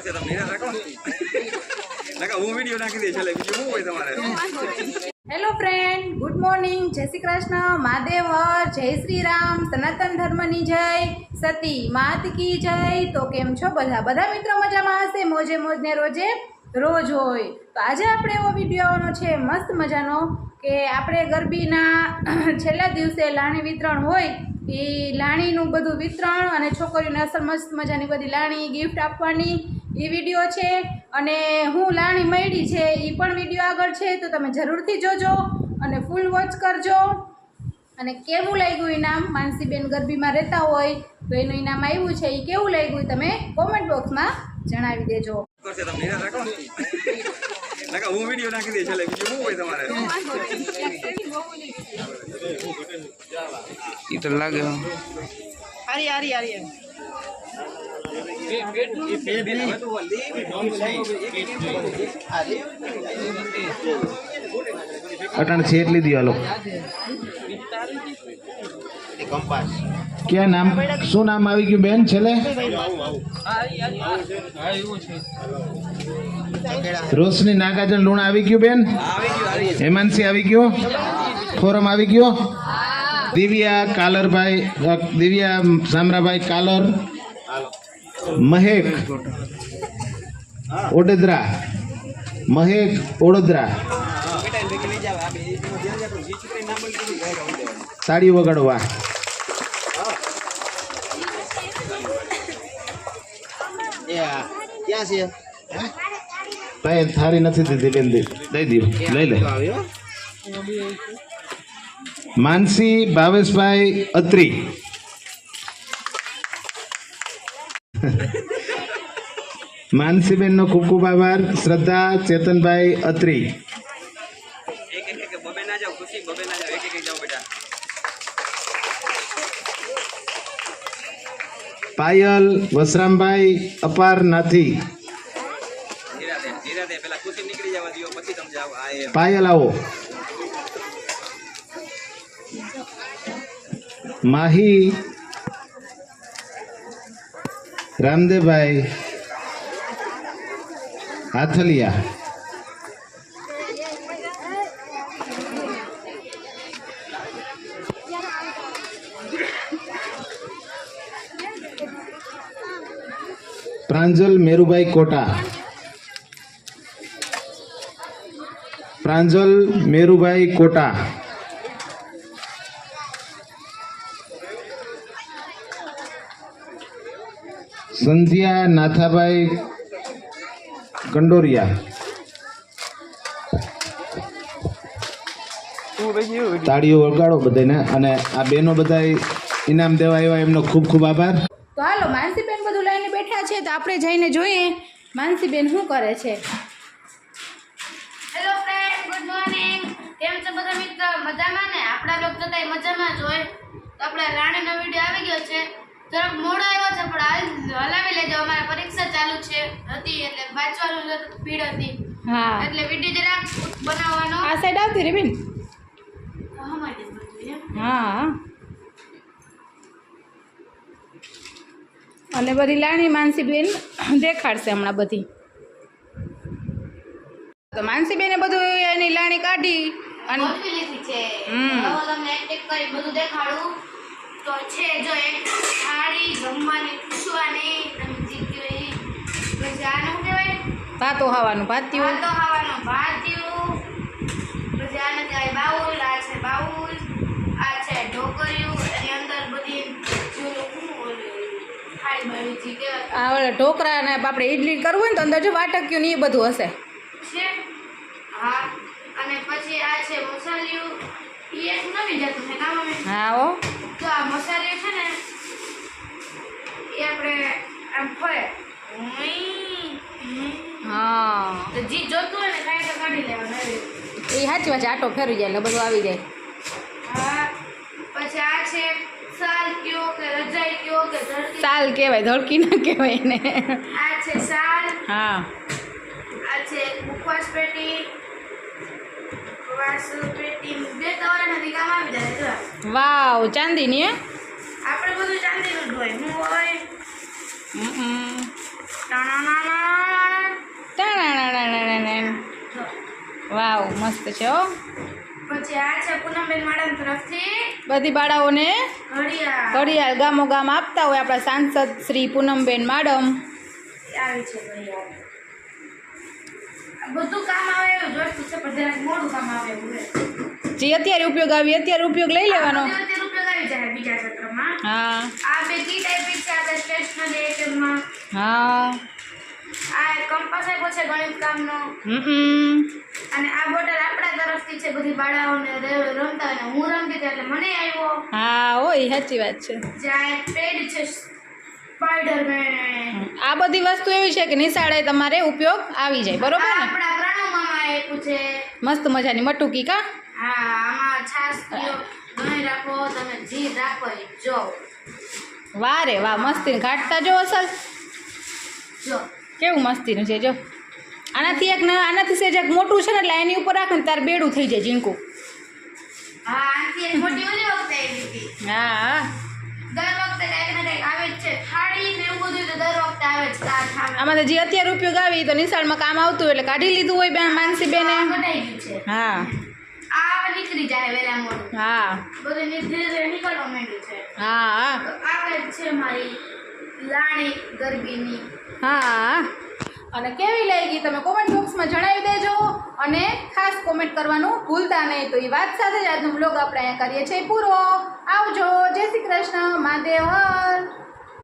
Hello friend, good morning, જય શ્રી કૃષ્ણ, મહાદેવ હર, જય શ્રી રામ, સનાતન ધર્મની જય, સતી માત કી જય। તો કેમ છો બધા મિત્રો મજામાં હશે, મોજે મોજને રોજે રોજ હોય। તો આજે આપણે એવો વિડીયો આવવાનો છે મસ્ત મજાનો કે આપણે ગરબીના છેલ્લા દિવસે લાણી વિતરણ હોય એ લાણીનું બધું વિતરણ અને છોકરીઓને અસલ મસ્ત મજાની બધી લાણી ગિફ્ટ આપવાની એ વિડીયો છે। અને હું લાણી મળી છે એ પણ વિડીયો આગળ છે, તો તમે જરૂરથી જોજો અને ફૂલ વોચ કરજો। અને કેવું લાગ્યું ઇનામ, માનસીબેન ગરબીમાં રહેતા હોય તો એનું ઇનામ આવ્યું છે, એ કેવું લાગ્યું તમે કોમેન્ટ બોક્સમાં જણાવી દેજો। હું વિડીયો નાખી દઈશ એટલે બીજું શું હોય તમારે? ઈ તો લાગે अटन छेट ली दिया लो क्या नाम शू नाम आई गयु बेन छेले रोशनी नागार्जुन लूण आई गयु बेन हेमांशी आई गयो फोरम आई गयो दिव्या कालर भाई दिव्या सामरा भाई कालर महेक ओडोदरा महेक ओडोदरा ताड़ी वगाड़वा क्या છે ભાઈ થારી નથી દીધી બેન દઈ દો લઈ લે માનસી ભાવેશભાઈ અત્રી માનસીબેન નો ખૂબ ખૂબ આભાર। શ્રદ્ધા ચેતનભાઈ અત્રી બબે ના જાવ, ખુશી બબે ના જાવ, એક જાવ બેટા। પાયલ વસરામભાઈ અપાર નાથી ધીરા દે પેલા ખુશી નીકળી જવા દો પછી તમે જાવ। આ એમ પાયલ આવો માહી રામદેવભાઈ હાથલિયા प्रांजल मेरुभाई कोटा प्रांजल मेरुभाई कोटा संध्या नाथाभाई कंडोरिया ताड़ीओ वगाड़ो बधाने अने आ बेनो बधाई इनाम देवा आव्या एमनो खूब खूब आभार। તો હાલો માનસીબેન બધું લઈને બેઠા છે તો આપણે જઈને જોઈએ માનસીબેન શું કરે છે। હેલો ફ્રેન્ડ, ગુડ મોર્નિંગ, કેમ છો બધા મિત્રો? મજામાં ને? આપણા લોકો તો કઈ મજામાં જ હોય। તો આપણે રાણીનો વિડીયો આવી ગયો છે, જરાક મોડો આવ્યો છે પણ હલાવી લેજો, અમારે પરીક્ષા ચાલુ છે હતી એટલે વાંચવાનું ભીડ હતી, હા એટલે વિડીયો જરાક બનાવવાનો આ સાઈડ આવતી રે બેન। હા અને બધી લાણી માનસીબેન દેખાડશે હમણાં બધી। તો માનસીબેને બધું એની લાણી કાઢી અને ગોઠવી લીધી છે। હવે તમને એક એક કરી બધું દેખાડું તો છે જો એક થાળી જમવાની પૂછવાની તમે જીત્યું પછી આને શું કહેવાય? ભાતો ખાવાનું ભાતિયું, ભાતો ખાવાનું ભાતિયું, પછી આને કહેવાય બાઉલ, આ છે બાઉલ, આ છે ઢોકરિયું, એની અંદર બધી આ ઓલા ઢોકળા ને આપણે ઇડલી કરવું હોય ને તો અંદર જો વાટક્યું ને એ બધું હશે છે। હા, અને પછી આ છે મસાલિયું, એ એક નવી જાતનું છે ના મમ્મી? હા હો, તો આ મસાલિયું છે ને એ આપણે આમ ફરે હા તો જી જોતું હોય ને કાંઈ તો કાઢી લેવાનું એ સાચી વાત છે, આટો ફેરવી જાય એટલે બધું આવી જાય। હા, પછી આ છે સાલ કયો કે રજાઈ કયો કે ધરતી, સાલ કહેવાય, ધડકી ના કહેવાય એને। આ છે સાલ, હા આ છે મુખવાસ પેટી, વાસ પેટી, બે તવરાના કામ આવી જાય જો। વાવ, ચાંદીની હે? આપણે બધું ચાંદીનું જ હોય, હું હોય વાવ મસ્ત છે હો. પછી આ છે પૂનમબેન મેડમ તરફથી બધી બાળાઓને ઘડિયાળ ઘડિયાળ ગામો ગામ આપતા હોય આપણા સાંસદ શ્રી પૂનમબેન મેડમ. આવી છે ઘડિયાળ. આ બધું કામ આવે એવું જોઈતું છે પણ જરાક મોડું કામ આવે એવું છે. જે અત્યારે ઉપયોગ આવી અત્યારે ઉપયોગ લઈ લેવાનો. અત્યારે ઉપયોગ આવી જાય બીજા ક્ષેત્રમાં. હા આ બે કી ટાઈપ છે આ સ્ટેશનરી આઇટમમાં. હા આ એક કંપાસ આપ્યો છે ગણિત કામનો. અને આ બોટલ આપણા તરફથી છે બધી બાળાઓને રમતા અને હું રમતી હતી એટલે મને આવ્યો. હા હોય સાચી વાત છે. જ્યાં એક પેડ છે સ્પાઈડરમેન. આ બધી વસ્તુ એવી છે કે નિશાળે તમારે ઉપયોગ આવી જાય બરોબર ને. આપણા પ્રણવ મામા આપ્યું છે. મસ્ત મજાની મટુકી કા. હા આમાં છાશ પીઓ દહીં રાખો તમે જી રાખો એ જો વાહ રે વાહ મસ્તી ઘાટતા જો અસલ જો કેવું મસ્તીનું છે જો. આનાથી સેજ એક મોટું છે ને એટલે એની ઉપર રાખે ને તાર બેડું થઈ જાય ઝીણકું. હા આથી એક મોટી ઓલી વખતે આવી હતી. હા હા દર વખતે કંઈક ને કંઈક આવે જ છે. થાળી ને એવું બધું તો દર વખતે આવે જ કાચ આવે. આમાં જે અત્યારે ઉપયોગ આવી તો નિશાળમાં કામ આવતું હોય એટલે કાઢી લીધું હોય બેન માનસી બેને. આ કઢાઈ ગયું છે. હા આ નીકળી જાય વેલા મોડું. હા બધું ધીરે ધીરે નીકળવા માંડ્યું છે. હા હા તો આ કંઈક છે મારી લાણી ગરબીની. હા અને કેવી લાગી તમે કોમેન્ટ બોક્સમાં જણાવી દેજો અને ખાસ કોમેન્ટ કરવાનું ભૂલતા નહીં. તો એ વાત સાથે જ આજનો બ્લોગ આપણે અહીંયા કરીએ છીએ પૂરો. આવજો. જય શ્રી કૃષ્ણ. મહાદેવ હર.